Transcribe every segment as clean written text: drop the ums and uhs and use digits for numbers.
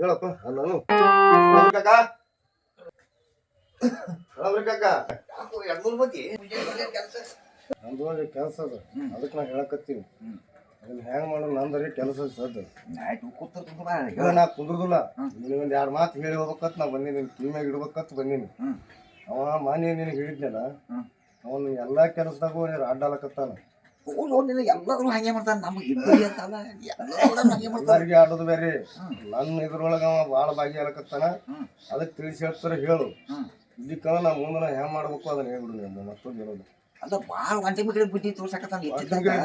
ಹೇಳಪ್ಪ ನಾನು ಕಾಕ ಕಾಕ ಎರಡ್ಮೂರು ಮಂದಿ ನಂದು ಕೆಲಸ ಅದ ಅದಕ್ಕೆ ನಾ ಹೇಳಕತ್ತೀನಿ ಅದನ್ನ ಹೆಂಗ್ ಮಾಡೋದು ನಂದರಿ ಕೆಲಸ ಸದ್ ನಾ ಕುಂದ್ರದಿಲ್ಲ ನಿನಗೊಂದು 2 ಮಾತು ಹೇಳಿ ಹೋಗ್ಬೇಕತ್ ನಾ ಬಂದೀನಿ ಕಿವಿಯಾಗ ಇಡ್ಬೇಕತ್ ಬಂದೀನಿ ಅವ ಮಾನ್ಯ ನಿನಗೆ ಹೇಳಿದ್ನಲ್ಲ ಅವನು ಎಲ್ಲಾ ಕೆಲಸದಾಗೂ ಅಡ್ಡಾಲಕತ್ತಾನ ಎಲ್ಲರೂ ಹಂಗೆ ಮಾಡ್ತಾನೆ ನಮಗೆ ಎಲ್ಲರಿಗೆ ಆಡೋದು ಬೇರೆ ನನ್ನ ಇದ್ರೊಳಗ ಅವ ಭಾಳ ಭಾಗಿಯಾಲಕತ್ತಾನ ಅದಕ್ಕೆ ತಿಳಿಸಿ ಹೇಳ್ತಾರ ಹೇಳು ಇದಕ್ಕ ನಾ ಮುಂದೆ ಹೆಂಗ್ ಮಾಡ್ಬೇಕು ಅದನ್ನ ಹೇಳ್ಬಿಡು ಮತ್ತೊಂದು ಹೇಳೋದು ಅಲ್ಲ ಭಾಳ ಗಂಟೆ ಮಿಟ್ರೆ ಬುದ್ಧಿ ತೋರ್ಸಕತ್ತಾನ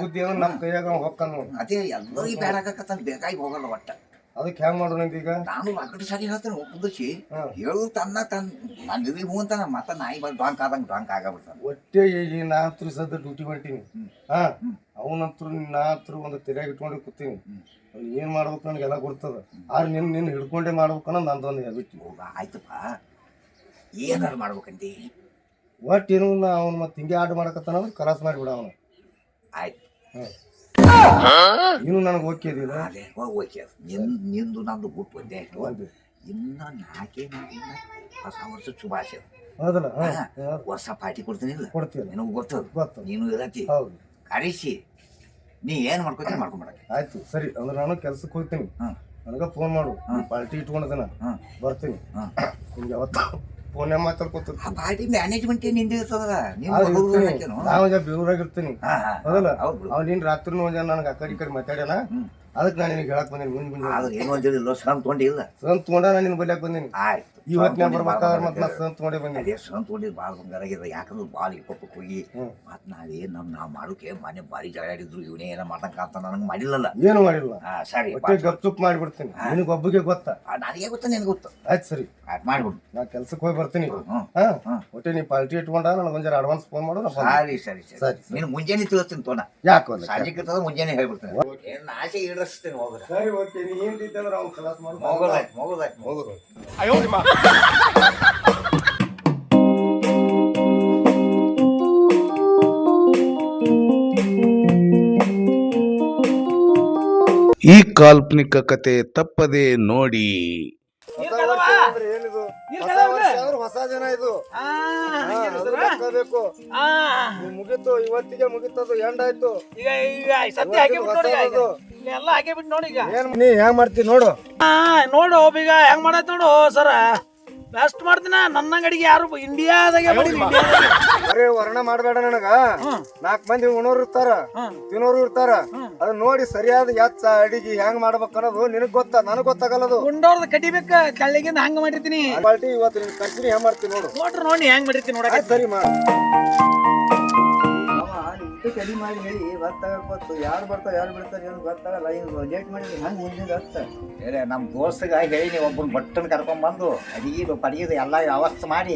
ಬುದ್ಧಿ ಅಂದ್ರೆ ನಮ್ಮ ಕೈಯಾಗ ಅವ ಹೊಕ್ಕನು ಅದೇ ಎಲ್ಲರಿಗೆ ಬೇಡಾಕತ್ತಾನ ಬೇಕಾಗಿ ಹೋಗಲ್ಲ ಒಟ್ಟ ಅದಕ್ಕೆ ಹೆಂಗ್ ಮಾಡೋಣ ಈಗ ನಾನು ಅಕಡೆ ಸಾರಿ ಹೇಳ್ತೇನೆ ಕುಂದಿಸಿ ಹೇಳು ತನ್ನ ನಾನು ನಿಮಗೆ ಹೂ ಅಂತಾನ ಮತ್ತೆ ನಾಯಿ ಬಂದು ಡಾಂಕ್ ಆದಂಗೆ ಡಾಂಕ್ ಆಗಬಿಡ್ತಾನೆ ಒಟ್ಟೆ ಈಗ ನಾ ಹತ್ರ ಸದ್ದ ಡ್ಯೂಟಿ ಮಾಡ್ತೀನಿ ಅವನಂತರು ನಾ ಹತ್ರ ಒಂದು ತೆರೆಯಾಗಿ ಇಟ್ಕೊಂಡು ಕೂತೀನಿ ಅವ್ನು ಏನ್ ಮಾಡ್ಬೇಕು ನನಗೆಲ್ಲ ಗೊತ್ತದ ಆದ್ರೆ ನಿನ್ನ ಹಿಡ್ಕೊಂಡೇ ಮಾಡ್ಬೇಕನ್ನ ನಂದೊಂದು ಬಿಟ್ಟು ಹೋಗ ಆಯ್ತಪ್ಪ ಏನಾರು ಮಾಡ್ಬೇಕಂತಿ ಒಟ್ಟು ಏನು ನಾ ಅವ್ನು ಮತ್ತೆ ಹಿಂಗೆ ಆರ್ಡರ್ ಮಾಡಕತ್ತಾನ ಅಂದ್ರೆ ಕಲಾಸ್ ಮಾಡಿಬಿಡ ಅವನು ಆಯ್ತು ನೀನು ನನಗೆ ಓಕೆದಿಲ್ಲ ಅದೇ ಓಕೆ ನಿಂದು ನಂದು ಬಿಟ್ಟು ಒಂದೇ ಆಯ್ತು ಇನ್ನು 4 ಹೊಸ ವರ್ಷ ಶುಭಾಶಯ ಹೌದಲ್ಲ ವರ್ಷ ಪಾರ್ಟಿ ಕೊಡ್ತೀನಿ ಕೊಡ್ತೀನಿ ನಿನಗೆ ಗೊತ್ತದ ನೀನು ಇರತ್ತಿ ಹೌದು ಕರೆಸಿ ನೀ ಏನು ಮಾಡ್ಕೊತೀನಿ ಮಾಡ್ಕೊಂಬಿಡಕ್ಕೆ ಆಯ್ತು ಸರಿ ಅಂದ್ರೆ ನಾನು ಕೆಲ್ಸಕ್ಕೆ ಹೋಗ್ತೀನಿ ನನಗೆ ಫೋನ್ ಮಾಡು ಪಾರ್ಟಿ ಇಟ್ಕೊಂಡಿದ್ದಾನ ಬರ್ತೀನಿ ನಿಮ್ಗೆ ಯಾವತ್ತು ಫೋನ್ ಮಾತಾಡ್ಕೊತ ಪಾರ್ಟಿ ಮ್ಯಾನೇಜ್ಮೆಂಟ್ ನಿಂದ ಇರ್ತದಲ್ಲ ನಾವು ಬೆಂಗಳೂರಾಗ ಇರ್ತೀನಿ ಹೌದಲ್ಲ ಅವ್ನು ನೀನ್ ರಾತ್ರಿ ನನಗೆ ಆ ಕಡೆ ಮಾತಾಡ್ಯಾನ ಅದಕ್ಕೆ ನಾನು ನಿನಗೆ ಹೇಳಕ್ ಬಂದೀನಿ ಮುಂದೆ ಏನೋ ಅಂದಿಲ್ಲ ಸಣ್ಣ ತೊಗೊಂಡಿಲ್ಲ ಸಣ್ಣ ತೊಗೊಂಡ ನಾನು ನಿನ್ ಬಲ್ಯಾಕ ಬಂದೀನಿ ಆಯ್ತು ಇವತ್ತಿನ ಬರ್ಬೇಕಾದ್ರೆ ಮತ್ತೆ ನಾ ಸಣ್ಣ ತೊಗೊಂಡೇ ಬಂದೀನಿ ಅದೇ ಸಣ್ಣ ತೊಗೊಂಡಿದ್ದು ಭಾಳ ಬಂಗಾರಾಗಿದೆ ಯಾಕಂದ್ರೆ ಭಾಳ ಇಪ್ಪಕ್ಕೆ ಹೋಗಿ ಮತ್ತೆ ನಾವೇ ನಾವು ಮಾಡೋಕೆ ಮನೆ ಭಾರಿ ಜಗಾಡಿದ್ರು ಇವನೇ ಏನೋ ಮಾಡ್ತಂಕ ನನಗೆ ಮಾಡಿಲ್ಲಲ್ಲ ಏನು ಮಾಡಿಲ್ಲ ಸರಿ ಗಪ್ಚುಪ್ ಮಾಡಿಬಿಡ್ತೀನಿ ನಿನಗೆ ಒಬ್ಬಗೆ ಗೊತ್ತಾ ನನಗೆ ಗೊತ್ತಾ ನಿನಗೆ ಗೊತ್ತು ಆಯ್ತು ಸರಿ ಮಾಡ್ಬಿಡು ನಾ ಕೆಲ್ಸಕ್ಕೆ ಹೋಗಿ ಬರ್ತೀನಿ ಒಟ್ಟೆ ನೀ ಪಾರ್ಟಿ ಇಟ್ಕೊಂಡ ನನಗೆ ಒಂಜಾರ ಅಡ್ವಾನ್ಸ್ ಫೋನ್ ಮಾಡು ಸರಿ ಸರಿ ಸರಿ ನೀನು ಮುಂಜಾನೆ ತಿಳಿಸ್ತೀನಿ ತೋಣ ಯಾಕೆ ಸಂಜೆ ಇರ್ತದ ಮುಂಜಾನೆ ಹೇಳ್ಬಿಡ್ತೀನಿ ಏನು ಆಸೆ ಈಡಸ್ತೀನಿ ಹೋಗ್ರಿ ಸರಿ ಓಕೆ ನೀ ಏನಿದ್ದಂದ್ರೆ ಅವ್ನು ಕಲಾಸ್ ಮಾಡಿ ಹೋಗೋದಾಯ್ತು ಈ ಕಾಲ್ಪನಿಕ ಕತೆ ತಪ್ಪದೆ ನೋಡಿ. ಏನಿದು ಹೊಸ ಜನ ಇದು ಬೇಕು ಮುಗೀತು ಇವತ್ತಿಗೆ ಮುಗಿತದು ಎಂಡಾಯ್ತು ಎಲ್ಲ ಹಾಕಿ ಬಿಟ್ಟು ನೋಡಿ ಈಗ ನೀ ಹೆಂಗ್ ಮಾಡ್ತೀನಿ ನೋಡು ನೋಡು ಈಗ ಹೆಂಗ್ ಮಾಡತ್ ನೋಡು ಸರ ಬೆಸ್ಟ್ ಮಾಡ್ತೀನ ನನ್ನ ಗಡಿಗೆ ಯಾರು ಇಂಡಿಯಾದಾಗೆ ಬರೀ ವರ್ಣ ಮಾಡ್ಬೇಡ ನನಗ 4 ಮಂದಿ ಉಣೋರು ಇರ್ತಾರ ತಿನ್ನೋರು ಇರ್ತಾರ ಅದನ್ನ ನೋಡಿ ಸರಿಯಾದ ಎಚ್ಚ ಅಡಿಗೆ ಹೆಂಗ್ ಮಾಡ್ಬೇಕು ಅನ್ನೋದು ನಿನಗ್ ಗೊತ್ತ ನನಗ್ ಗೊತ್ತಾಗಲ್ಲದು ಉಂಡೋರ್ದ ಕಡಿಬೇಕ ಕಳ್ಳಿಗಿಂದ ಹಂಗ ಮಾಡಿರ್ತೀನಿ ಕ್ವಾಲಿಟಿ ಇವತ್ತು ಕರ್ತೀನಿ ಹೆಂಗ್ ಮಾಡ್ತೀನಿ ನೋಡು ನೋಡ್ರಿ ನೋಡಿ ಹೆಂಗ್ ಮಾಡಿರ್ತೀನಿ ನೋಡ ಸರಿ ಮಾಡ ಕಡಿ ಮಾಡಿ ಹೇಳಿ ಗೊತ್ತಾಗತ್ತು ಯಾರು ಬರ್ತಾರ ಯಾರು ಬಿಡ್ತಾರೆ ಏನು ಗೊತ್ತಾಗಲ್ಲ ಏನು ಲೇಟ್ ಮಾಡಿದ್ರೆ ಹಂಗೆ ಮುಂದಿನ ಅರ್ಥ ನಮ್ಮ ದೋಸ್ತಗ ಹೇಳಿ ನೀವು ಒಬ್ಬನ ಬಟ್ಟನ್ ಕರ್ಕೊಂಡ್ಬಂದು ಅಡಿಗೆ ಪಡಿಗೆ ಎಲ್ಲ ವ್ಯವಸ್ಥೆ ಮಾಡಿ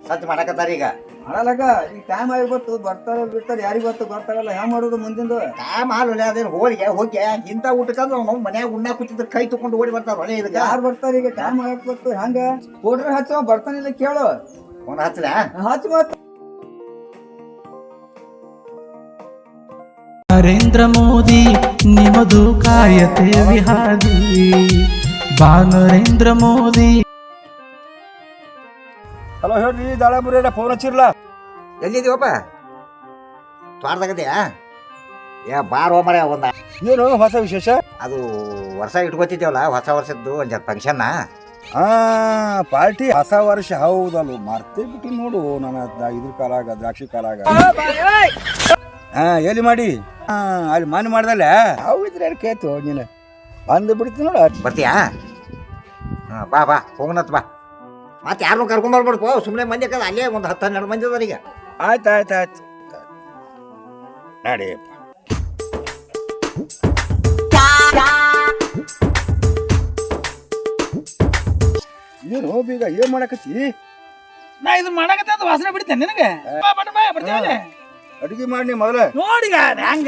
ಸಜ್ಜು ಮಾಡಕತ್ತಾರ ಈಗ ಮಾಡಲಾಗ ಈಗ ಟೈಮ್ ಆಗಿರ್ಬತ್ತು ಬರ್ತಾರ ಬಿಡ್ತಾರೆ ಯಾರಿಗೆ ಗೊತ್ತು ಗೊತ್ತಾಗಲ್ಲ ಹೆಂಗ್ ಮಾಡೋದು ಮುಂದಿಂದು ಟೈಮ್ ಹಾಲು ಅದೇನು ಹೋಗಿ ಇಂಥ ಊಟಕ್ಕಂದ್ರೆ ನಾವು ಮನ್ಯಾಗ ಉಣ್ಣಾ ಕೂತಿದ್ರೆ ಕೈ ತಗೊಂಡು ಓಡಿ ಬರ್ತಾರ ಹೊಳೆ ಇದಕ್ಕೆ ಯಾರು ಬರ್ತಾರೆ ಈಗ ಟೈಮ್ ಆಗಬೇಕು ಹೆಂಗ ಕೊಡ್ರಿ ಹಚ್ಚ ಬರ್ತಾನಿಲ್ಲ ಕೇಳು ಫೋನ್ ಹಚ್ಚಲ ಹಚ್ಚ ಮತ್ತ ನರೇಂದ್ರ ಮೋದಿ ನಿಮ್ಮದು ಕಾಯತೆ ವಿಹಾರಿ ಬಾ ನರೇಂದ್ರ ಮೋದಿ. ಹಲೋ ಹೇಳ್ರಿ ದಾಳಂಬುರಿ ಫೋನ್ ಹಚ್ಚಿರ್ಲ ಎಲ್ಲಿದ್ದೀವಪ್ಪ ತೋಟದಾಗದ್ಯಾ ಬಾರೋ ಮರ ಒಂದ ಏನು ಹೊಸ ವಿಶೇಷ ಅದು ವರ್ಷ ಇಟ್ಕೋತಿದ್ದೇವಲ್ಲ ಹೊಸ ವರ್ಷದ್ದು ಒಂದು ಫಂಕ್ಷನ್ ಪಾರ್ಟಿ ಹೊಸ ವರ್ಷ ಹೌದಲ್ಲ ಮರ್ತೇ ಬಿಟ್ಟು ನೋಡು ನನ್ನ ಇದ್ರ ಕಾಲಾಗ ದ್ರಾಕ್ಷಿ ಕಾಲಾಗ ಎಲ್ಲಿ ಮಾಡಿ ಅಲ್ಲಿ ಮನೆ ಮಾಡ್ದಲ್ಲ ಹೌದ್ರೆ ಕೇಳ್ತು ನೀನು ಬಂದು ಬಿಡ್ತೀನಿ ನೋಡು ಬರ್ತೀಯಾ ಬಾ ಬಾ ಹೋಗೋಣತ್ ಬಾ ಮತ್ತೆ ಯಾರನ್ನೂ ಕರ್ಕೊಂಡ್ಬರ್ಬಿಡ್ಪೋ ಸುಮ್ಮನೆ ಮಂದಿ ಕದ ಅಲ್ಲೇ ಒಂದು 10-12 ಮಂದಿ ಅದಾರ ಈಗ ಆಯ್ತು ಆಯ್ತು ಆಯ್ತು ನಡಿಯಪ್ಪ ಏನು ಬೀಗ ಏನ್ ಮಾಡಕತ್ತಿ ನಾ ಇದು ಮಾಡಕತ್ತ ಅದು ವಾಸನೆ ಬಿಡ್ತೇನೆ ನಿನಗೆ ಬರ್ತೀವಿ ಅಡಿಗೆ ಮಾಡಿ ಮೊದಲ ನೋಡಿಗ ಹೆಂಗ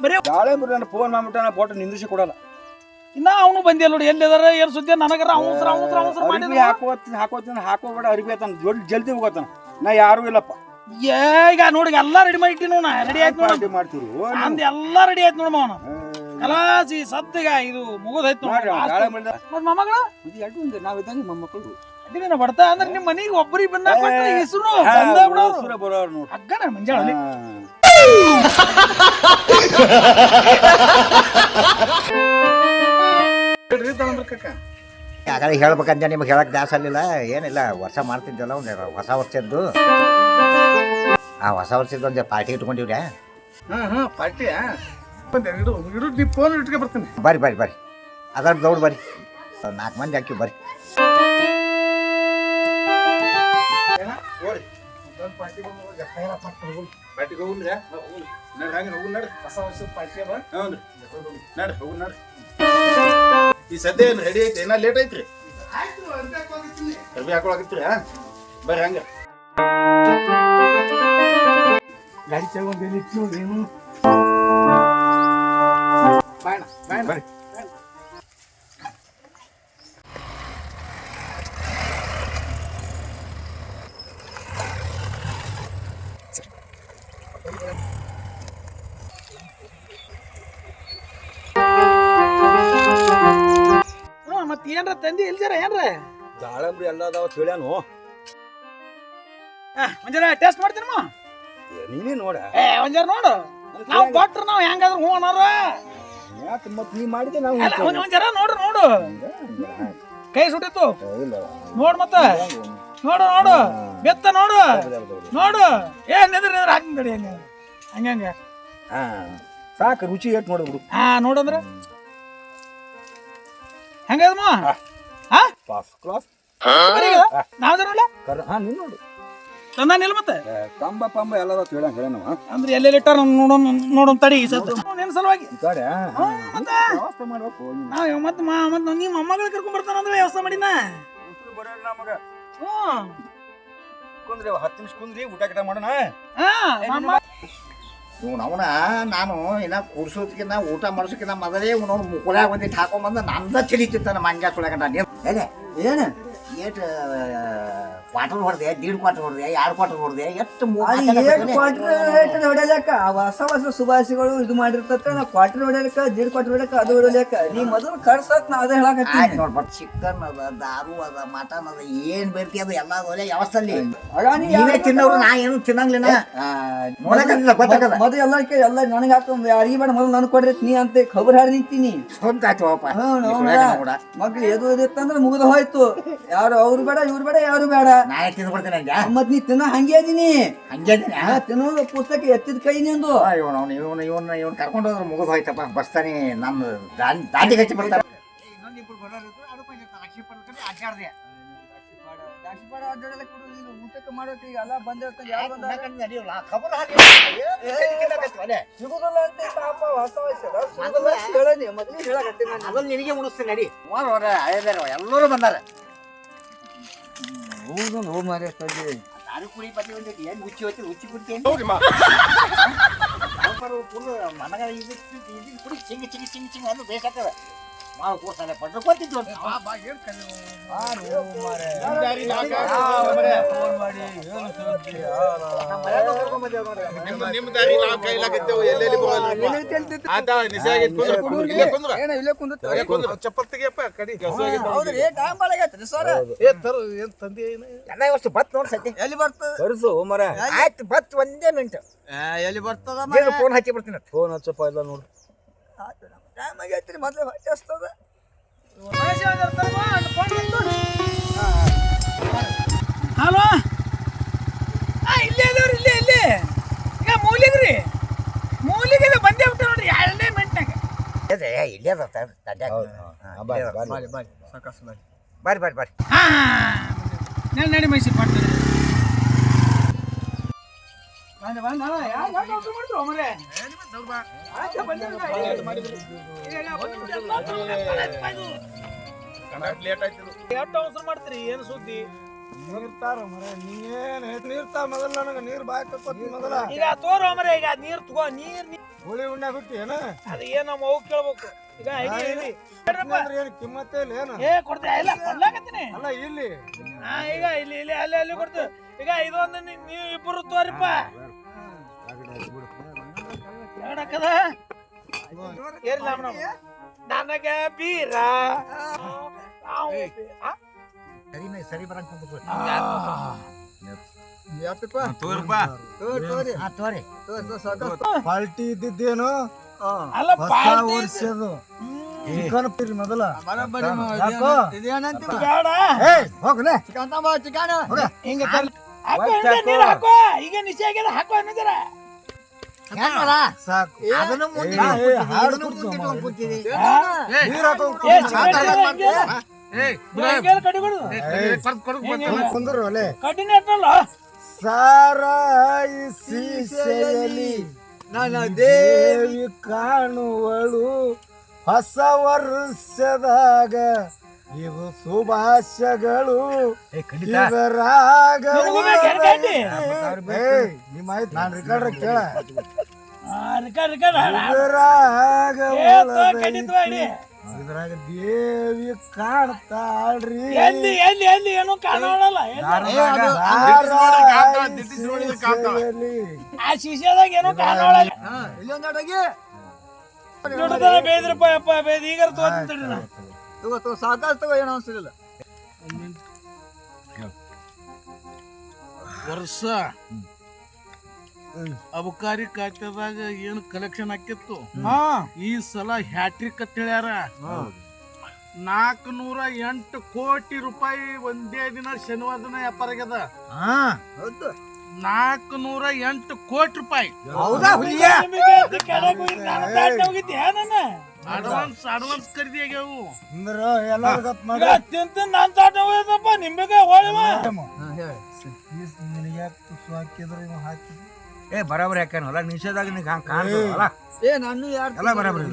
ಬರೀ ದಾಳಂಬುರಿ ನನ್ನ ಫೋನ್ ಮಾಡ್ಬಿಟ್ಟ ನಾ ಫೋಟೋ ನಿಂದಿಸಿ ಕೊಡಲ್ಲ ಇನ್ನ ಅವನು ಬಂದಿಲ್ಲ ನೋಡಿ ಎಲ್ಲಿದಾರ ಏನ್ ಸುದ್ದಿ ನನಗರ ಅವಸರ ಅರಿವಿ ಹಾಕೋಬೇಡ ಅರಿವಿ ಆತಾನ ಜಲ್ದಿ ಹೋಗತ್ತಾನ ನಾ ಯಾರು ಇಲ್ಲಪ್ಪ ಈಗ ನೋಡಿ ಎಲ್ಲಾ ರೆಡಿ ಮಾಡಿ ಇಟ್ಟಿನ ರೆಡಿ ಆಯ್ತು ಪಾರ್ಟಿ ಮಾಡ್ತೀವಿ ನಂದು ಎಲ್ಲಾ ರೆಡಿ ಆಯ್ತು ನೋಡಮ್ಮ ಅವನು ಕಲಾಸಿ ಸದ್ದಿಗ ಇದು ಮುಗಿದೈತ್ ಮತ್ ಮೊಮ್ಮಗಳ ನಾವಿದ್ದಾಗ ಮೊಮ್ಮಕ್ಕಳು ಅದಿನ ಬಡ್ತಾ ಅಂದ್ರೆ ನಿಮ್ ಮನಿಗೆ ಒಬ್ಬರಿಗೆ ಬಂದ ಹೆಸರು ಬರೋರು ಅಗ್ಗನ ಮಂಜಾಳ ಯಾಕಂದ್ರೆ ಹೇಳ್ಬೇಕಂತ ನಿಮ್ಗೆ ಹೇಳಕ್ ದಾಸ ಅಲ್ಲಿಲ್ಲ ಏನಿಲ್ಲ ವರ್ಷ ಮಾಡ್ತಿದ್ದಲ್ಲ ಒಂದು ಹೊಸ ವರ್ಷದ್ದು ಆ ಹೊಸ ವರ್ಷದ ಒಂದು ಪಾರ್ಟಿ ಇಟ್ಕೊಂಡಿವ್ರೆ ಪಾರ್ಟಿ ಇಡು ಫೋನ್ ಇಟ್ಕೆ ಬರ್ತೀನಿ ಬರ್ರಿ ಬರ್ರಿ ಬರ್ರಿ ಅದ್ರ ದೌಡ್ ಬರ್ರಿ 4 ಮಂದಿ ಹಾಕಿ ಬರ್ರಿ ಪಾರ್ಟಿಗೆ ಹೋಗ್ರಿ ಹೊಸ ವರ್ಷದ ಪಾರ್ಟಿ ನಡ್ರಿ ಈ ಸದ್ಯ ಏನು ರೆಡಿ ಐತಿ ಏನ ಲೇಟ್ ಐತ್ರಿ ಅರ್ಬಿ ಹಾಕೊಳಕತ್ರಿ ಬರ್ರಿ ಹಂಗ ಗಾಡಿ ತಗೊಂಡು ಎಲ್ಲಿಟ್ಟು ನೋಡ್ರಿ ಏನು ಬರ್ರಿ ಮತ್ ಏನ್ರ ತಂದಿ ಇಲ್ಜಾರ ಏನ್ರ ದಾಳಂಬ್ರಿ ಎಲ್ಲ ಅದಾವ ಹೇಳ್ಯಾನು ಒಂಜಾರ ಟೆಸ್ಟ್ ಮಾಡ್ತೀನಮ್ಮ ನೀನೇ ನೋಡ ಒಂಜಾರ ನೋಡು ನಾವು ಕೊಟ್ರ ನಾವ್ ಹೆಂಗಾದ್ರು ಹೂ ಅನ್ನಾರ ಮತ್ ನೀ ಮಾಡಿದೆ ನಾವು ಒಂಜಾರ ನೋಡು ಕೈ ಸುಟ್ಟಿತ್ತು ನೋಡ್ ಮತ್ತ ನೋಡು ಬೆತ್ತ ನೋಡು ಏನ್ ನಿಂದ್ರ ಹಾಕ್ತೀನಿ ತಡಿ ಹಂಗ ಸಾಕು ರುಚಿ ಏಟ್ ನೋಡ್ಬಿಡು ನೋಡಂದ್ರ ಹೆಂಗದಮ್ಮ ಫಸ್ಟ್ ಕ್ಲಾಸ್ ನಾವ್ದ ನೋಡ್ಲ ನೀನ್ ನೋಡು ತಂದ ನಿಲ್ ಮತ್ತೆ ಕಂಬ ಪಂಬ ಎಲ್ಲ ಹೇಳ್ಯಾನವ ಅಂದ್ರೆ ಎಲ್ಲೆಲ್ಲಿ ಇಟ್ಟಾರ ನೋಡೋಣ ತಡಿ ನಿನ್ ಸಲುವಾಗಿ ಕಡೆ ಮತ್ತೆ ವ್ಯವಸ್ಥೆ ಮಾಡ್ಬೇಕು ಮತ್ತೆ ನಿಮ್ಮ ಮೊಮ್ಮಗಳ ಕರ್ಕೊಂಡ್ ಬರ್ತಾನ ಅಂದ್ರೆ ವ್ಯವಸ್ಥೆ ಮಾಡಿನ ನಮಗ ಕುಂದ್ರಿ 10 ನಿಮಿಷ ಕುಂದ್ರಿ ಊಟ ಗಿಟ ಮಾಡೋಣ ಅವನ ನಾನು ಇನ್ನ ಕೂಡ್ಸೋದಕ್ಕಿಂತ ಊಟ ಮಾಡಿಸೋಕ್ಕಿಂತ ಮೊದಲೇ ಅವನು ಮುಕ್ಕುಳ್ಯಾಗ ಒಂದಿಟ್ಟು ಹಾಕೊಂಬಂದು ನಂದ ತಿಳಿತಿತ್ತಾನ ಮಂಗ್ಯ ಸುಳ್ಯಾಗ ನಾನು ಏನು ಏಟ್ ಕ್ವಾರ್ಟರ್ ಹೊಡೆದೆ 1.5 ಕ್ವಾರ್ಟರ್ ಹೊಡೆದೆ 2 ಕ್ವಾರ್ಟರ್ ಹೊಡೆದೆ ಎಷ್ಟು ಹೊಡೆಯಲಕ್ಕ ಹೊಸ ಸುಭಾಷಿಗಳು ಇದು ಮಾಡಿರ್ತಕ್ಕ ನಾ ಕ್ವಾರ್ಟರ್ ಹೊಡೆಯಲಕ್ಕ 1.5 ಕ್ವಾರ್ಟರ್ ಹೊಡೆಯಕ್ಕ ಅದು ಹೊಡೆಯಲಕ್ಕ ನೀ ಮೊದಲು ಕಳ್ಸತ್ ನಾ ಅದೇ ಹೇಳಕತ್ತೀನಿ ನೋಡ್ಬಟ್ ಚಿಕನ್ ಅದ ದಾರು ಅದ ಮಟನ್ ಅದ ಏನ್ ಬೇಕಿ ಅದು ಎಲ್ಲ ಒಲೆ ವ್ಯವಸ್ಥೆ ನೀವೇ ತಿನ್ನೋರು ನಾ ಏನು ತಿನ್ನಂಗಿಲ್ಲ ನೋಡಕತ್ತಿಲ್ಲ ಗೊತ್ತಾಗದ ಮೊದಲು ಎಲ್ಲ ನನಗೆ ಹಾಕೊಂಡ್ ಅಡಿಗೆ ಬೇಡ ಮೊದಲು ನನ್ ಕೊಡ್ರಿ ನೀ ಅಂತ ಖಬರ್ ಹಾಡಿ ನಿಂತೀನಿ ಸ್ವಂತ ಆಯ್ತುವಪ್ಪ ಮಕ್ಳು ಎದು ಇತ್ತಂದ್ರೆ ಮುಗಿದ ಹೋಯ್ತು ಯಾರು ಅವ್ರು ಬೇಡ ಇವ್ರು ಬೇಡ ಯಾರು ಬೇಡ ನಾಳೆ ತಿಂದ್ಬಿಡ್ತೇನೆ ಹಂಗೆ ಮತ್ ನೀ ತಿನ್ನ ಹಂಗೆ ಅದೀನಿ ಹಂಗೆ ತಿನ್ನೋದು ಪುಸ್ತಕ ಎತ್ತಿದ ಕೈ ನಿಂದು ಇವನು ಕರ್ಕೊಂಡು ಹೋದ್ರೆ ಮುಗಿದು ಹೋಯ್ತಪ್ಪ ಬರ್ತಾನೆ ನಮ್ಮ ದಾಟಿ ಹಚ್ಚಿ ಬರ್ತಾರೆ ಊಟಕ್ಕೆ ಮಾಡೋಕೆ ಈಗ ಎಲ್ಲ ಬಂದಿರ್ತಾನೆ ಸಿಗುದಿಲ್ಲ ಅಂತ ಪಾಪ ಹೊಸ ವಯಸ್ಸು ಮೊದಲು ಹೇಳಕತ್ತೀನಿ ಅದನ್ನ ನಿನಗೆ ಉಣಿಸ್ತೀನಿ ನಡಿ ಎಲ್ಲರೂ ಬಂದಾರ ಹೌದು ಮಾರೇ ದಾರು ಕುಡಿ ಬನ್ನಿ ಒಂದಿಟ್ಟು ಏನು ಹುಚ್ಚಿ ಕುಡ್ತೇನೆ ಮನಗ ಇದು ಕುಡಿ ಚಿಂಗ್ ಅದು ಬೇಸಾಗ್ತದ ಮಾವು ಕೂರ್ಸಲ್ಲ ಪಟ್ರು ಗೊತ್ತಿದ್ದು ನಿಮ್ಮ ದಾರಿ ನಾವು ಕೈಲಾಗತ್ತೇವು ಎಲ್ಲೆಲ್ಲಿ ಚಪ್ಪಲ್ ತೆಗಿಯಪ್ಪ ಕಡಿ ಏನ್ ತಂದೆ ಎಲ್ಲ ಇವತ್ತು ಬತ್ ನೋಡಿ ಸತ್ಯ ಎಲ್ಲಿ ಬರ್ತದ ಕರ್ಸು ಮರ ಆಯ್ತು ಬತ್ ಒಂದೇ ಮಿನಿಟ್ ಎಲ್ಲಿ ಬರ್ತದ ಫೋನ್ ಹಚ್ಚಿ ಬರ್ತೀನಿ ಫೋನ್ ಹಚ್ಚಪ್ಪ ಎಲ್ಲ ನೋಡು ಟೈಮ್ ಆಗೈತ್ರಿ ಮೊದಲು ಹೊಟ್ಟೆ ಹಸ್ತದ ಹಲೋ ಇಲ್ಲೇ ಅದಾವ್ರಿ ಇಲ್ಲೇ ಈಗ ಮೂಲಿಗ್ರಿ ಬಂದೇ ಬಿಟ್ಟ ನೋಡ್ರಿ 2 ಮಿನಿಟ್ನಾಗ ಇಲ್ಲೇ ಬರ್ರಿ ನಡಿ ಮೈಸೂರು ಮಾಡ್ತಾರೆ ಅವಸರ ಮಾಡ್ತೀರಿ ಏನು ಸುದ್ದಿ ನೀರ್ತಾರ ಮರ ನೀನ್ ನೀರ್ತಾರ ಮೊದಲ ನನಗ ನೀರ್ ಬಾಯ್ ತಪ್ಪತ್ತಿ ಮೊದಲ ಈಗ ತೋರೋ ಮರೆ ಈಗ ನೀರ್ ತಗೋ ನೀರ್ ಹುಳಿ ಉಣ್ಣ ಬಿಟ್ಟು ಏನ ಅದು ಏನ್ ನಮ್ಮ ಅವ್ವ ಕೇಳ್ಬೇಕು ಈಗ ಏನು ಕಿಮ್ಮತ್ತೇ ಇಲ್ಲ ಏನು ಕೊಡ್ತೇ ಇಲ್ಲ ಕೊಡ್ಲಾಕತ್ತೀನಿ ಅಲ್ಲ ಇಲ್ಲಿ ಈಗ ಇಲ್ಲಿ ಅಲ್ಲಿ ಕೊಡ್ತು ಈಗ ಇದೊಂದು ನೀವು ಇಬ್ಬರು ತೋರಿಪ್ಪ ನನಗ ಬೀರ ಸರಿ ಬರಂಗ್ ಪಾರ್ಟಿ ಇದ್ದಿದ್ದೇನು ಅಲ್ಲ ಹೊಸ ವರ್ಷದು ಚಿಕನ್ ಪಿರಿ ಮೊದಲ ಬೇಡ ಹೋಗ್ಲೆ ಹಿಂಗ ಹಾಕೋ ಹಿಂಗ ನೀರ್ ಹಾಕೋ ಈಗ ನಿಶೆ ಆಗ್ಯದ ಹಾಕೋ ಅನ್ನೋದರ ಸಾಕು ಕುಂದ್ರು ಅಲೆ ಕಠಿಣ ಇಟ್ಟಲ್ಲ ಸಾರಾಯಿಸಿಸೆಯಲಿ ನನ್ನ ದೇವಿ ಕಾಣುವಳು ಹೊಸ ವರ್ಷದಾಗ ಇದು ಶುಭಾಶಯಗಳು ಇದರಾಗ ನಿಮ್ಮ ಆಯ್ತು ನಾನು ರಿಕಾರ್ಡ್ ಕೇಳ ಇದ್ರಾಗ ದೇವಿ ಕಾಣ್ತಾಳ್ರಿ ಎಲ್ಲಿ ಎಲ್ಲಿ ಎಲ್ಲಿ ಏನು ಕಾಣೋಣಲ್ಲ ಆ ಶಿಷ್ಯದಾಗ ಏನು ಕಾಣೋಳಲ್ಲ ಬೇದ್ರಪ್ಪ ಅಪ್ಪ ಬೇದ್ ಈಗ ತೋತಿದ್ರಿ ನಾ ಸಾಕಾಸ್ ತಗೋ ಏನೋ ಅನ್ಸಲಿಲ್ಲ ವರ್ಷ ಅಬಕಾರಿ ಖಾತೆದಾಗ ಏನು ಕಲೆಕ್ಷನ್ ಆಕಿತ್ತು ಈ ಸಲ ಹ್ಯಾಟ್ರಿಕ್ ಅಂತ ಹೇಳ್ಯಾರ 408 ಕೋಟಿ ರೂಪಾಯಿ ಒಂದೇ ದಿನ ಶನಿವಾರ ದಿನ ವ್ಯಾಪಾರ ಆಗ್ಯದ 408 ಕೋಟಿ ರೂಪಾಯಿ ಅಡ್ವಾನ್ಸ್ ಖರೀದಿ ಆಗ್ಯಾವು ಅಂದ್ರ ಎಲ್ಲಾರು ಗಪ್ ಮಾಡಿ ತಿಂತ ನಾನ್ ತಾಟ ಹೋಯ್ತಪ್ಪ ನಿಂಬೆಗ ಹೋಳಿವ ಹಾಕಿದ್ರೆ ಹಾಕಿ ಬರಾಬರಿ ಹಾಕ್ಯಾನ ಹೊಲ ನಿಷೇಧಾಗ ಕಾಣ್ತಲ್ಲ ನಾನು ಎಲ್ಲ ಬರಾಬರಿ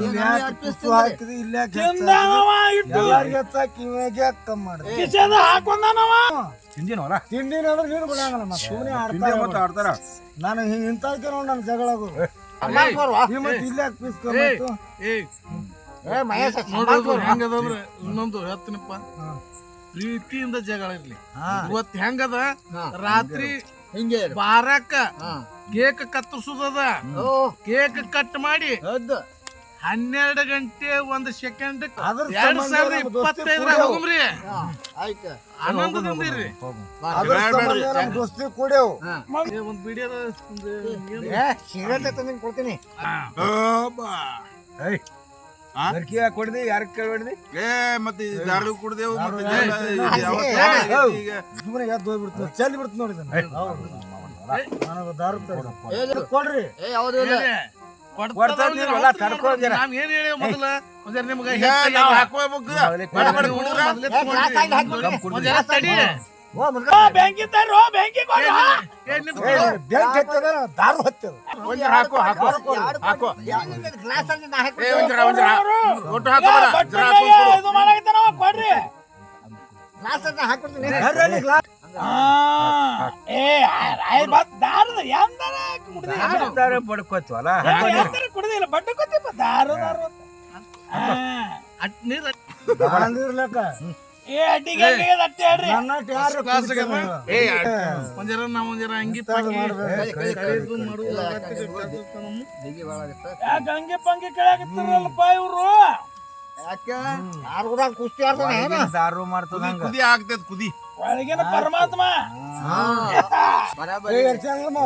ಹಾಕಿದ್ರೆ ಇಲ್ಲೇ ತಿಂದಾನವ ಇಟ್ಟು ಹೆಚ್ಚಾಕಿ ಇವಾಗ ಕಮ್ಮಿ ಮಾಡಿದೆ ಕಿಸೆದ ಹಾಕೊಂಡಾನವ ತಿಂದಿನ ಹೊಲ ತಿಂಡಿನ ಅಂದ್ರೆ ನೀರು ಬಿಡಂಗಲ್ಲ ಮತ್ತೆ ಸುಮ್ಮನೆ ಆಡ್ತಾರ ನಾನು ಇಂತಕ್ಕೆ ನೋಡಿ ನನ್ನ ಜಗಳಾಗು ಮತ್ತೆ ಇಲ್ಲೇ ಪೀಸ್ ನೋಡೋದು ಹೆಂಗದಂದ್ರ ಇನ್ನೊಂದು ಹೇಳ್ತೀನಪ್ಪ ಪ್ರೀತಿಯಿಂದ ಜಗಳ ಇರ್ಲಿ ಇವತ್ತು ಹೆಂಗದ ರಾತ್ರಿ ಹಿಂಗೆ ಬಾರಕ್ಕ ಕೇಕ್ ಕತ್ತರಿಸುದದ ಕೇಕ್ ಕಟ್ ಮಾಡಿ 12 ಗಂಟೆ 1 ಸೆಕೆಂಡ್ 2025 ಹೋಗ್ರಿ ಆಯ್ತು ಆನಂದದಿಂದಿರ್ರಿ ದೋಸ್ತಿ ಕೂಡೇವು ಒಂದ್ ವಿಡಿಯೋದ ಸಿಗರೇಟ್ ತಂದು ಕೊಡ್ತೀನಿ ಕೊಡ್ದಿ ಯಾರ ಕೇಳ್ಬೇಡ್ದಿ ಮತ್ತೆ ದಾರು ಕುಡ್ದೇವು ಸುಮ್ಮನೆ ಎದ್ದು ಹೋಗ್ಬಿಡ್ತು ಚೆಲ್ಲಿ ಬಿಡ್ತು ನೋಡಿ ನನಗೆ ದಾರು ಕೊಡ್ರಿ ನಾವ್ ಏನ್ ಹೇಳಿ ಮೊದಲ ನಿಮ್ಗೆ ಬ್ಯಾಂಕಿ ತರ್ರೋ ಬ್ಯಾಂಕಿ ಬ್ಯಾಂಕ್ ಹತ್ತದ ದಾರು ಹತ್ತದ ಇದು ಮಾಡಾಕತ್ತಾನವ ಕೊಡ್ರಿ ದಾರದ ಎಂದಾರ ಬಡ್ಕೋತ್ವಲ್ಲ ಕುಡ್ದಿಲ್ಲ ಬಡ್ಡ ಕೊತ್ತಿಪ್ಪ ದಾರು ದಾರು ಇರ್ಲಕ್ಕ ಏ ಅಡ್ಡಿಗೆ ಅಟ್ಟೆ ಹೇಳ್ರಿ ನನ್ನಟ್ಟು ಯಾರು ಒಂಜರ ನಾವ್ ಒಂಜರ ಅಂಗಿ ಯಾಕೆ ಹಂಗೆ ಪಂಗೆ ಕೇಳಾಕತ್ತಾರಲ್ಲಪ್ಪ ಇವ್ರು ಕುಸ್ತಿ ದಾರು ಮಾಡ್ತದ ಕುದಿ ಆಗ್ತದ ಕುದಿ ಒಳಗಿನ ಪರಮಾತ್ಮ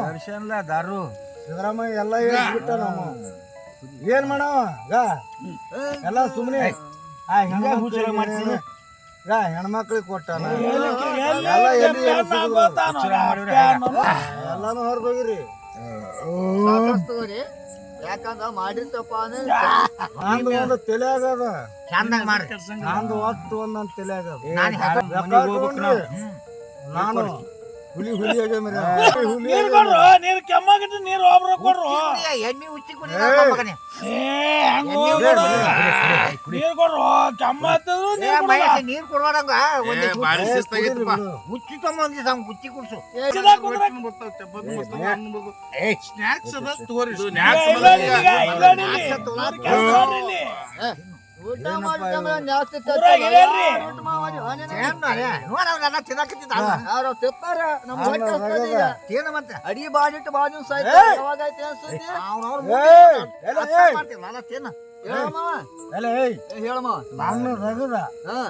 ದರ್ಶನ್ಲ ದಾರು ಸಿದ್ದರಾಮಯ್ಯ ಎಲ್ಲ ಹೇಳ್ಬಿಟ್ಟ ನಮ್ಮ ಏನ್ ಮಾಡವ ಎಲ್ಲ ಸುಮ್ಮನೆ ಹೆಣ್ಮಕ್ಳಿಗೆ ಕೊಟ್ಟಾನ ಎಲ್ಲಾನು ಹೊರಗೋಗಿರಿ ಯಾಕಂದ್ರ ಮಾಡಿರ್ತಪ್ಪ ನಂದು ಒಂದು ತಲೆ ಆಗದ ಚಂದಂಗ್ ಮಾಡ್ರಿ ನಂದು ಒಟ್ಟು ಒಂದೊಂದು ತಲೆ ಆಗದ ನಾನು ಹುಲಿ ಹುಲಿ ಆಗ ನೀರ್ ಕೊಡ್ರು ನೀರ್ ಕೆಮ್ಮಾಗಿಟ್ಟು ನೀರ್ ಒಬ್ರು ಕೊಡ್ರು ಎಣ್ಣೆ ಉಚ್ಚಿ ಕುಡಿ ಏ ಹಂಗ ನೀರ್ ಕೊಡ್ರು ಕೆಮ್ಮ ನೀರ್ ಕೊಡ್ಬಾರಂಗ ಉಚ್ಚಿ ತಗೊಂಡ್ ಉಚ್ಚಿ ಕುಡ್ಸು ಸ್ನಾಕ್ಸ್ ಅದ ತಗೋರಿ ಊಟ ಮಾಡಿ ಜಾಸ್ತಿ ಊರಾಗ್ ಹಿರಿಯರ್ರಿ. ನೋಡವ್ರೆಲ್ಲ ತಿನ್ನಕತ್ತಿದ್ದ ಅವ್ರು ತಿಪ್ಪಾರ ನಮ್ಮ ಹೊಟ್ಟೆ ಹಸ್ದದ ಈಗ. ಏನು ಮತ್ತೆ ಅಡಿಗೆ ಬಾಜಿಟ್ಟು ಬಾಜು ಸಾಯ್ತು ಯಾವಾಗ ಐತಿ ಅನ್ಸುತ್ತೆ ಹೇಳಮ್ಮ ಹೇಳಮ್ಮ ನಾನು ರಗದ ಹಾ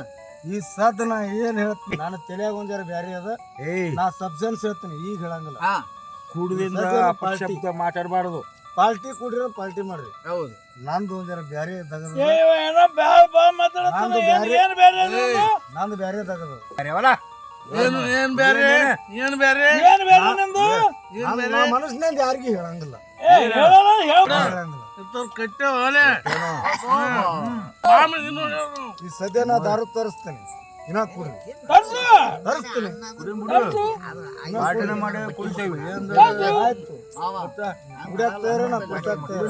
ಈ ಸದ್ ನಾ ಏನ್ ಹೇಳ್ತೀನಿ ನಾನು ತಲೆಯಾಗ ಒಂದ್ ಬ್ಯಾರೆ ಅದ ನಾ ಸಬ್ಸೆನ್ಸ್ ಹೇಳ್ತೀನಿ ಈಗ ಹೇಳಂಗಿಲ್ಲ ಹಾ ಕುಡ್ದಿಂದ ಅಪಶಬ್ದ ಮಾತಾಡಬಾರ್ದು ಪಾಲ್ಟಿ ಕುಡಿರೋ ಪಾಲ್ಟಿ ಮಾಡ್ರಿ ಹೌದು ನಂದು ಒಂದ್ ಬ್ಯಾರೆ ತಗದ ಏ ಇವ ಏನೋ ಬ್ಯಾಳ್ ಬಾ ಮಾತಾಡತ್ತಾನ. ನಂದು ಏನ್ ಬ್ಯಾರೆ ಏನ್ ಬೇರೆ ಅದು? ನಂದು ಬ್ಯಾರೆ ತಗದ ಏನ್ ಬೇರೆ ಏನ್ ಬೇರೆ ಏನ್ ಬೇರೆ ನಿಂದು? ಮನಸ್ಸಿನಿಂದ ಯಾರಿಗೂ ಹೇಳಂಗಿಲ್ಲ ಏ ಹೇಳಲ್ಲ ಹೇಳ. ಹೇಳಂಗಿಲ್ಲ ಕಟ್ಟೆ ಹೊಲೆ ಈ ಸದ್ಯ ನಾ ದಾರು ತರಿಸ್ತೇನೆ ಇನ್ನ ಕುಡಿ ಕರ್ಸು. ತರಿಸ್ತೀನಿ ಕರ್ಸು. ಆಯ್ತು ಕುಡಿಯಾಕ ತಯಾರ ನಾ ಕುಡ್ಸಾಕ ತಯಾರ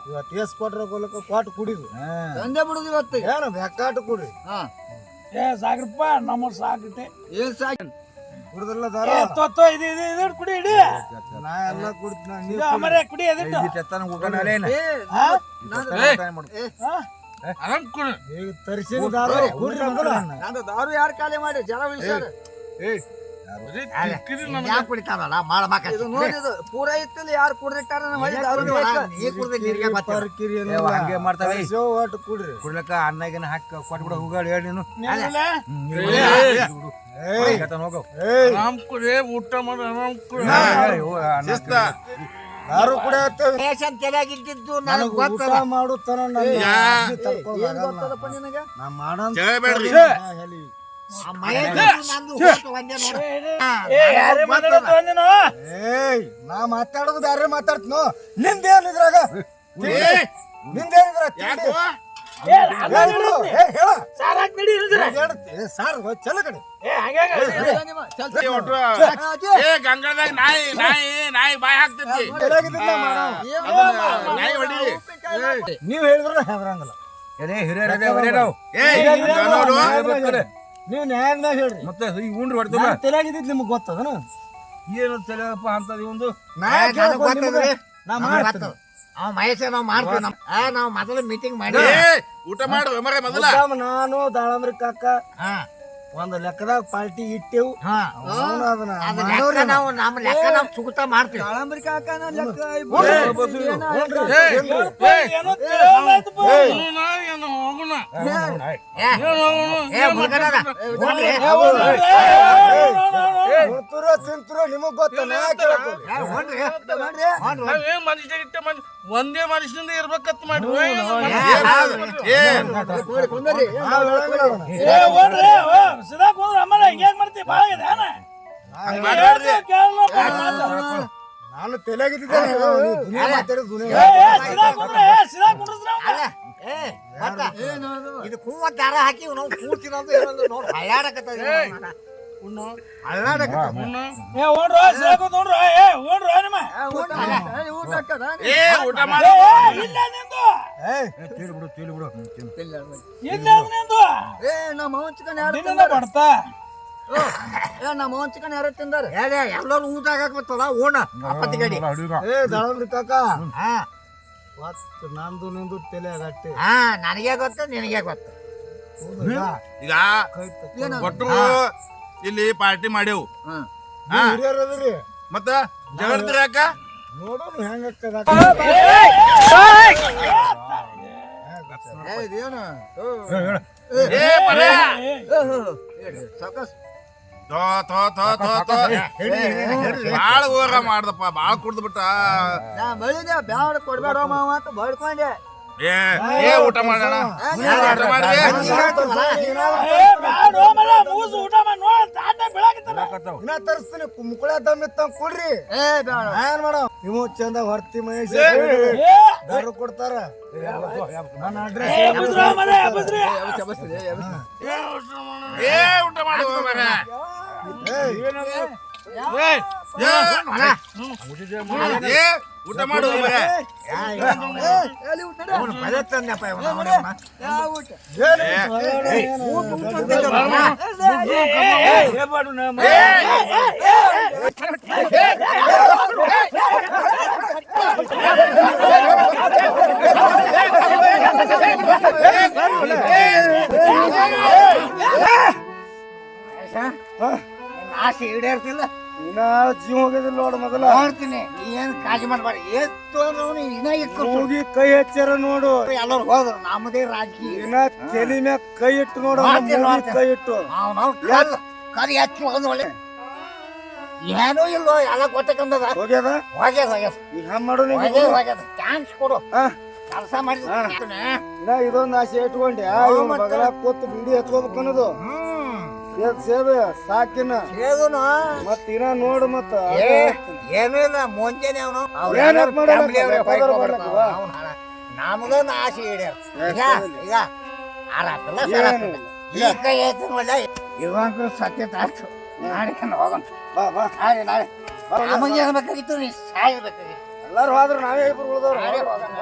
ಇವತ್ತು ಎಸ್ ಕೊಟ್ರ ಕೊಲಕ ಕೊಟ್ಟು ಕುಡಿದು ತಂದೆ ಬಿಡುದು ಇವತ್ತು ಏನು ಬೆಕ್ಕಾಟ ಕುಡಿ ಹಾ ಏ ಸಾಕ್ರಪ್ಪ ನಮ್ಮ ಸಾಕಿಟ್ಟೆ. ಏನ್ ಸಾಕಿ ಕುಡ್ದಲ್ಲ ದಾರ ಏ ತೋ ಇದು ಇದು ಇದು ಕುಡಿ ಇಡಿ. ನಾ ಎಲ್ಲ ಕುಡಿತೀನಿ ಇದು ಅಮರೇ ಕುಡಿ ಎದಿಟ್ಟು. ಏ ಹಾ? ಹಾ? ಆರಾಮ್ ಕೊಡು ಈಗ ತರಿಸಿದ ದಾರ ಕುಡ್ರಿ ಮೊದಲ ನಾನು ದಾರು ಯಾರು ಖಾಲಿ ಮಾಡಿ ಜನ ಉಳಿಸ್ಯಾರ ಯಾಕೆ ಕುಡಿತಾರಲ್ಲ ಮಾಡ ಇದು ನೋಡಿದು ಪೂರ ಇತ್ತಿಲ್ಲ ಯಾರು ಕುಡ್ದಿಟ್ಟಾರ ನಮ್ಮ ಹಳ್ಳಿ ದಾರು ಬೇಕಾ? ನೀ ಕುಡ್ದು ನೀರಿಗೆ ಪರ್ಕಿರಿ ಹಂಗೆ ಮಾಡ್ತಾವೆ ಒಟ್ಟು ಕುಡ್ರಿ ಕುಡ್ಲಕ್ಕ ಅನ್ನಗಿನ ಹಾಕಿ ಕೊಟ್ಬಿಡ ಹೋಗಾಳ ಹೇಳಿ ನೀನು ನಿಲ್ಲಲ್ಲ? ಹೋಗೋ ಆರಾಮ್ ಕೊಡಿ ಊಟ ಮಾಡಿ ಆರಾಮ್ ಕೊಡಿ ದಾರು ಕುಡಿಯತ್ತೇವೆ ರೇಷನ್ ತಲೆಯಾಗಿದ್ದು ನನಗೆ ನನಗೆ ಊಟ ಗೊತ್ತಲ್ಲ ಮಾಡುತ್ತಾನ ಏನ್ ಗೊತ್ತದಪ್ಪ ನಿನಗ ನಾ ಮಾಡಂತ ಕೇಳ್ಬೇಡ್ರಿ. ಹೇಳಿ ಆ ಮಹೇಶ್ ನಂದು ಹೋತು ಒಂದೇ ನೋಡು. ಏ ಯಾರೇ ಮಾತಾಡತ್ತವ ನೀನು? ಏಯ್ ನಾ ಮಾತಾಡೋದು ಬ್ಯಾರೆ ಮಾತಾಡ್ತೀನೋ ನಿಂದೇನ್ ಇದ್ರಾಗ ನಿಂದೇನ್ ಇದ್ರಾಗ ಯಾಕೋ ಏ ಅಲ್ಲ ಹೇಳು, ಹೇಳ ಸಾರಾಕ್ ನಡಿ ಇಲ್ದಿರ. ಸಾರ್ ಚಲ ಕಡೆ ಏ ಹಂಗ್ಯಾಗ? ಏ ಒಟ್ಟು ಏ ಗಂಗಾದಾಗ ನಾಯಿ ನಾಯಿ ನಾಯಿ ಬಾಯಿ ಹಾಕ್ತೈತಿ ತಲೆಯಾಗಿದ್ದಿಲ್ಲ ಮಾಡೋ. ನಾಯಿ ಹೊಡಿರಿ ನೀವ್ ಹೇಳಿದ್ರೆ ಹೆದರಂಗಿಲ್ಲ ಏನೇ ಹಿರಿಯರು ಏ ನೋಡು ನೀವ್ ನ್ಯಾಯದ ಮ್ಯಾಗ ಹೇಳ್ರಿ ಮತ್ತೆ ಈ ಉಂಡ್ರಿ ಹೊಡ್ತಲ್ಲ ನಾನ್ ತಲೆಯಾಗಿದ್ದಿದ್ ನಿಮ್ಗೆ ಗೊತ್ತದನ ಏನು ತಲೆಯಪ್ಪ ಅಂತದ ಒಂದು ನಾ ನನಗೆ ಗೊತ್ತದ್ರಿ. ನಾ ನಮ್ಗೆ ಮಾಡ್ತೀನಿ ಗೊತ್ತು. ಅವ ಮಹೇಶ ನಾವು ಮಾಡ್ತೀವಿ ನಾವು ಮೊದಲು ಮೀಟಿಂಗ್ ಮಾಡಿ ಏ ಊಟ ಮಾಡು ಮರ ಮೊದಲ ಉದ್ದಾಮ ನಾನು ದಾಳಂಬ್ರಿ ಕಾಕ ಹಾ ಒಂದ್ ಲೆಕ್ಕದಾಗ ಪಾರ್ಟಿ ಇಟ್ಟೆವು ಹಾ ಅವ್ನು ಅದನ್ನ ಅದು ಮಾಡೋರಿ ಲೆಕ್ಕ ನಾವು ನಮ್ಮ ಲೆಕ್ಕ ನಾವು ಸುಗುತ್ತಾ ಮಾಡ್ತೀವಿ ಕಾಳಂಬರಿ ಕಾಕನ ಲೆಕ್ಕ ಏನೋ ತಿಳಿಯೋದಾಯ್ತಪ್ಪ. ಏನು ಹೋಗೋಣ ಏ ಮುಲ್ಗನದ ನೋಡ್ರಿ ಉಳ್ತುರೋ ತಿಂತುರೋ ನಿಮಗ್ ಗೊತ್ತ ನಾ ಕೇಳಕ್ ಹೋಗಿ. ನೋಡ್ರಿ ನಾವೇನ್ ಮನುಷ್ಯ ಇಟ್ಟ ಒಂದೇ ಮನುಷ್ಯನಿಂದ ಇರ್ಬೇಕತ್ ಮಾಡ್ರಿ ನಾವ್ ಹೇಳಂಗಿಲ್ಲ ಅದನ್ನ. ಏ ಓಡ್ರಿ, ಓ, ಸಿದಾ ಕುಂದ್ರ ಅಮ್ಮನ ಹಿಂಗ್ಯಾಕ್ ಮಾಡ್ತಿ? ಬಾಳ ಇದೆ ಏನ? ಕೇಳಲ್ಲಪ್ಪ ಮಾತು. ನಾನು ತಲೆಯಾಗಿದ್ದಿದ್ದೇನೆ ದುನಿಯಾ ಮಾತಾಡೋದು ದುನಿಯಾ ಏ, ಸಿದಾ ಕುಂದ್ರ, ಏ, ಸಿದಾ ಕುಂದ್ರಸ್ರಿ ಅವ್ನ. ಇದು ಕೂವ ದಾರ ಹಾಕಿ ನಾವು ಕೂರ್ತಿರೋದು ಏನಂದ್ರೆ ನೋಡಿ ಹಳ್ಳಾಡಕತ್ತದ ಹಳ್ಳಾಡಕತ್ತ ಏ ಓಡ್ರೋ, ಸಿದಾ ಕುಂತ್ ನೋಡ್ರೋ, ಏ ಓಡ್ರೋ ನಿಮ್ಮ. ಏ ಊಟ ಏ, ಮಾಡು ಏ, ಇಲ್ಲೇ ನಿಂದು. ತಿಳಿಬಿಡು ಇಲ್ಲೇ ಅದ್ ನಿಂದು. ಏ ನಮ್ಮ ಮೌನ್ ಚಿಕನ್ ಯಾರು ನಿನ್ನನ್ನ ಬಡ್ತಾ. ಏ ನಮ್ಮ ಮೌನ್ ಚಿಕನ್ ಯಾರು ತಿಂದಾರ ಎಲ್ಲರೂ ಊಟ ಹಾಕಕ್ ಬರ್ತಲ್ಲ ಓಣ ಅಪ್ಪತ್ತಿ ಗಡಿ ಏ ದಾಳಂಬ್ರಿ ಕಾಕ ಹಾ ಮತ್ ನಂದು ನಿಂದು ತಲೆಯಾಗಟ್ಟೆ ಹಾ ನನಗೆ ಗೊತ್ತು ನಿನಗೆ ಗೊತ್ತು ಈಗ ಕೊಟ್ಟರು ಇಲ್ಲಿ ಪಾರ್ಟಿ ಮಾಡ್ಯವು ಹಿರಿಯರದ್ರಿ ಮತ್ತ ಜಗಡ್ತೀರ ಯಾಕ ನೋಡೋಣ ಹೆಂಗ ಇದೇನು ಏ ಮರೆ ಸಾಕಸ್ ತೋ ತೋ ತೋ ತೋ ತೋ ಬಾಳ ಓರ ಮಾಡ್ದಪ್ಪ ಬಾಳ ಕುಡ್ದು ಬಿಟ್ಟ ನಾ ಬಳಿದೆ ಬ್ಯಾಡ ಕೊಡ್ಬೇಡ ಮಾವ ಅಂತ ಬಡ್ಕೊಂಡೆ ಏ ಊಟ ಮಾಡೋಣ ಊಟ ಮಾಡ್ರಿ ಏ, ಬ್ಯಾಡೋ ಮರ, ಮೂಸು ಊಟ ಮಾಡಿ ನೋಡ್, ತಾಟ ಬೀಳಾಕತ್ತಲ್ಲ. ಇನ್ನ ತರಿಸ್ತೀನಿ ಮುಕ್ಕಳ ದಮ್ಮಿತ್ತ ಕುಡ್ರಿ ಏ ಬ್ಯಾಡ ಏನ್ ಮಾಡೋ ನೀವು ಚಂದ ಹೊರ್ತಿ ಮಹೇಶ್ ಏ, ದಾರು ಕೊಡ್ತಾರ ನನ್ನ ಅಡ್ರೆಸ್ ಏ, ಎಬ್ಬಿಸ್ರೋ ಮರ, ಎಬ್ಬಿಸ್ರಿ. ಏ ಊಟ ಮಾಡು ಮರ ಏ ಊಟ ಮಾಡು ಮರ ಬದತ್ತಂದಪ್ಪ ಯಾವ ಊಟ ಏ, ಆಸೆ ಈಡೇರ್ತಿಲ್ಲ ಇನ್ನ ಜೀವ ಹೋಗಿದಿಲ್ಲ ನೋಡು ಮೊದಲ ನೋಡ್ತೀನಿ ಏನ್ ಕಾಳಜಿ ಮಾಡ್ಬಾರ್ದು ಎಷ್ಟು ಇನ್ನ ಇಟ್ಕೊಂಡು ಹೋಗಿ ಕೈ ಹಚ್ಚಾರ ನೋಡು ಎಲ್ಲರೂ ಹೋದ್ರು ನಮ್ಮದೇ ರಾಜಕೀಯ ಇನ್ನ ತಲೆ ಮ್ಯಾಗ ಕೈ ಇಟ್ಟು ನೋಡು ಕೈ ಇಟ್ಟು ಕರಿ ಹಚ್ಚಿ ಹೋದ್ ಒಳ್ಳೆ ಏನೂ ಇಲ್ಲೋ ಎಲ್ಲ ಗೊತ್ತಕ್ಕಂದದ ಹೋಗ್ಯದ ಹೋಗ್ಯದ ಹೋಗ್ಯದ ಈಗ ಹಂಗ್ ಮಾಡು ನೀ ಹೋಗ್ಯದ ಹೋಗ್ಯದ ಚಾನ್ಸ್ ಕೊಡು ಹಾ. ಕೆಲಸ ಮಾಡಿದ ಇನ್ನ ಇದೊಂದು ಆಸೆ ಇಟ್ಕೊಂಡೆ ಬಗಲ ಕೂತು ಬಿಡಿ ಹಚ್ಕೋಬೇಕು ಅನ್ನೋದು ಸೇವೆ ಸಾಕಿನ ಹೇಗುನು ಮತ್ ಇನ್ನ ನೋಡು ಮತ್ತ ಏನೂ ಇಲ್ಲ ಮುಂಜಾನೆ ಅವನು ಏನಕ್ ಮಾಡಲ್ಲ? ನಮ್ದೊಂದು ಆಸೆ ಈಡೇರ್ ಈಗ ಆರಾಪಿಲ್ಲ ಏನಿಲ್ಲ. ಈಗ ಕೈ ಐತೆ ಒಳ್ಳೆ ಇವಾಗ ಸತ್ಯತ ಆಯ್ತು ನಾಳೆ ಹೋಗೋಣ ಬಾ ಬಾ ನಾಳೆ ನಾಳೆ ನಮಗೆ ಏನ್ಬೇಕಾಗಿತ್ತು ನೀ ಸಾಯ್ಬೇಕಾಗಿತ್ತು ಎಲ್ಲಾರು ಹೋದ್ರ ನಾವೇ ಇಬ್ರು ಉಳ್ದವ್ರು ನಾಳೆ ಹೋಗೋಣ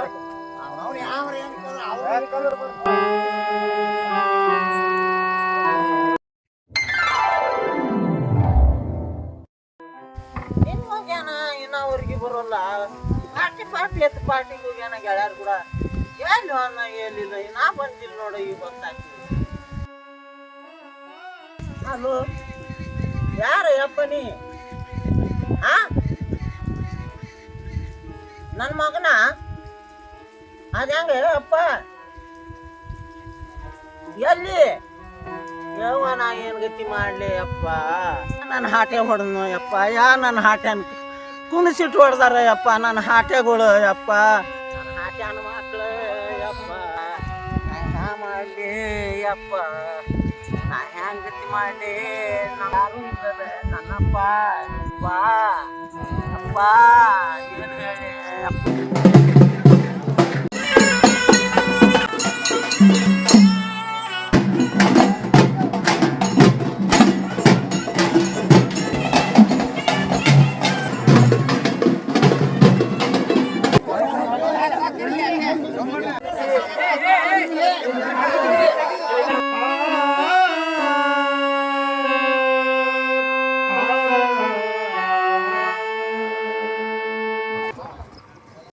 ಅವನವ್ನು ಯಾವ ಜನ ಇನ್ನವ್ರಿಗೆ ಬರೋಲ್ಲ ಪಾರ್ಟಿ ಎತ್ತು ಪಾರ್ಟಿಗೆ ಹೋಗ್ಯಾನ ಗೆಳೆಯರು ಕೂಡ ಎಲ್ಲಿ ಅನ್ನ ಎಲ್ಲಿಲ್ಲ ನಾ ಬಂದಿಲ್ಲ ನೋಡು ಈಗ ಗೊತ್ತಾಗ್ತದೆ. ಹಲೋ ಯಾರ ಯಪ್ಪ ನೀ ಆ ನನ್ನ ಮಗನ ಅದ ಹೆಂಗ ಅಪ್ಪ ಎಲ್ಲಿ ಯವ್ವ ನಾ ಏನ್ ಗತಿ ಮಾಡ್ಲಿ ಅಪ್ಪ ನನ್ನ ಹಾಟೆ ಹೊಡೆದ್ನು ಯಪ್ಪ ನನ್ನ ಹಾಟೆನ್ ಕುಣಿಸಿಟ್ಟು ಹೊಡೆದಾರ ಯಪ್ಪ ನನ್ನ ಹಾಟೆಗಳು ಯಪ್ಪ ನನ್ನ ಹಾಟ್ಯಾನ ಮಕ್ಳು ಯಪ್ಪ ನಾ ಹ್ಯಾ ಮಾಡ್ಲಿ ಯಪ್ಪ ನಾ ಹ್ಯಾಂಗ ಗತಿ ಮಾಡ್ಲಿ ಯಾರು ಇಲ್ಲದ ನನ್ನಪ್ಪ ಅಪ್ಪ ಅಪ್ಪ ಏನು ಹೇಳಿ ಅಪ್ಪ